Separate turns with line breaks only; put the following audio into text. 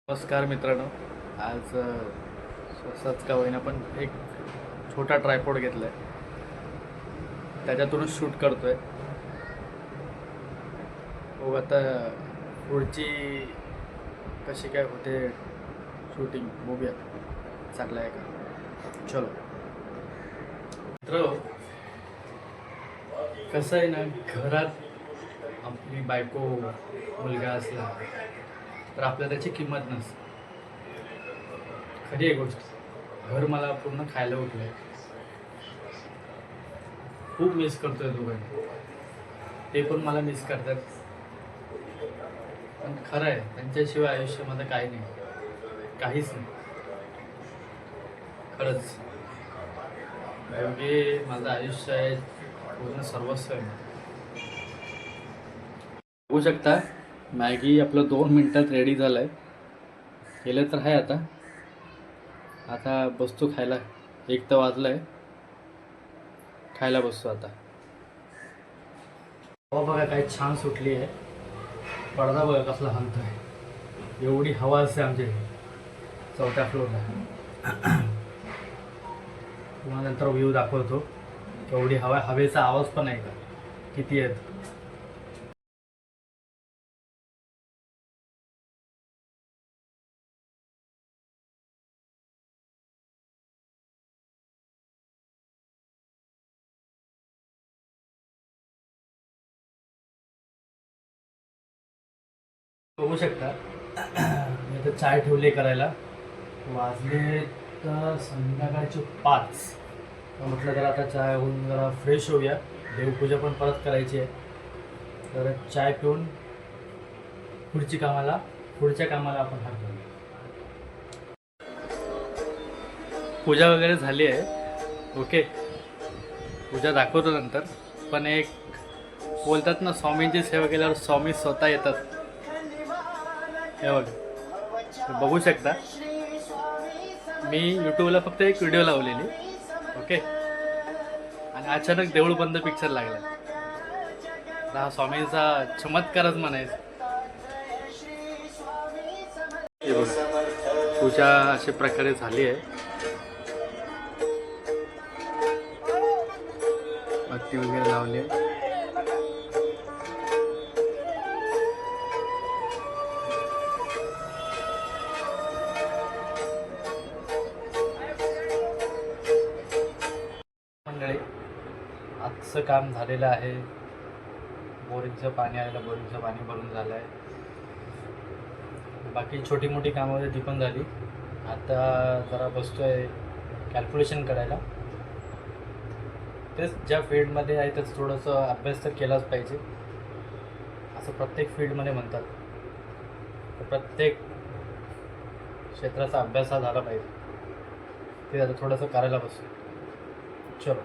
नमस्कार मित्रांनो. आज स्वतःच का होईना पण एक छोटा ट्रायपॉड घेतला आहे, त्याच्यातूनच शूट करतो आहे. हो, आता पुढची कशी काय होते शूटिंग बघूया. चांगलं आहे का? चलो मित्र, कसं आहे ना, घरात आपली बायको मुलगा असला तर आपल्याला त्याची किंमत नसते. खरी आहे गोष्ट. घर मला पूर्ण खायला उठलं आहे. खूप मिस करतोय दोघांनी. ते पण मला मिस करतात. पण खरं आहे, त्यांच्याशिवाय आयुष्यामध्ये काही नाही, काहीच नाही. खरंच योगी माझं आयुष्य आहे, पूर्ण सर्वस्व आहे. बघू शकता, मॅगी आपलं 2 मिनटात रेडी झालं आहे. केलं तर आहे. आता बसतो खायला. 1 तर वाजलं आहे, खायला बसतो आता. हवा बघा काय छान सुटली आहे. पडदा बघा कसला हलतो आहे. एवढी हवा असते आमच्या इथे 4थ्या फ्लोअरला. तुम्हाला नंतर व्ह्यू दाखवतो. एवढी हवा, हवेचा आवाज पण आहे का किती आहे. बघू शकता, मी आता चाय ठेवली करायला. वाजले तर संध्याकाळचे 5. म्हटलं जरा आता चाय होऊन जरा फ्रेश होऊया. देवपूजा पण परत करायची आहे. तर चाय पिऊन पुढच्या कामाला आपण हात घालू. पूजा वगैरे झाली आहे. ओके, पूजा दाखवतो नंतर. पण एक बोलतात ना, स्वामींची सेवा केल्यावर स्वामी स्वतः येतात. हे बघू शकता, मी यूट्यूबला फक्त एक व्हिडिओ लावलेली. ओके, आणि अचानक देऊळ बंद पिक्चर लागला. हा स्वामींचा चमत्कारच म्हणायचा. पूजा अशा प्रकारे झाली आहे. बत्ती वगैरे लावली आहे. मंडळी, आजचं काम झालेलं आहे. बोरिंगचं पाणी आलेलं, बोरिंगचं पाणी भरून झालं आहे. बाकी छोटी मोठी कामं होती ती पण झाली. आता जरा बसतो आहे कॅल्क्युलेशन करायला. तेच ज्या फील्डमध्ये आहे त्याचं थोडंसं अभ्यास तर केलाच पाहिजे, असं प्रत्येक फील्डमध्ये म्हणतात. तर प्रत्येक क्षेत्राचा अभ्यास हा झाला पाहिजे. ते आता थोडंसं करायला बसतो. चलो.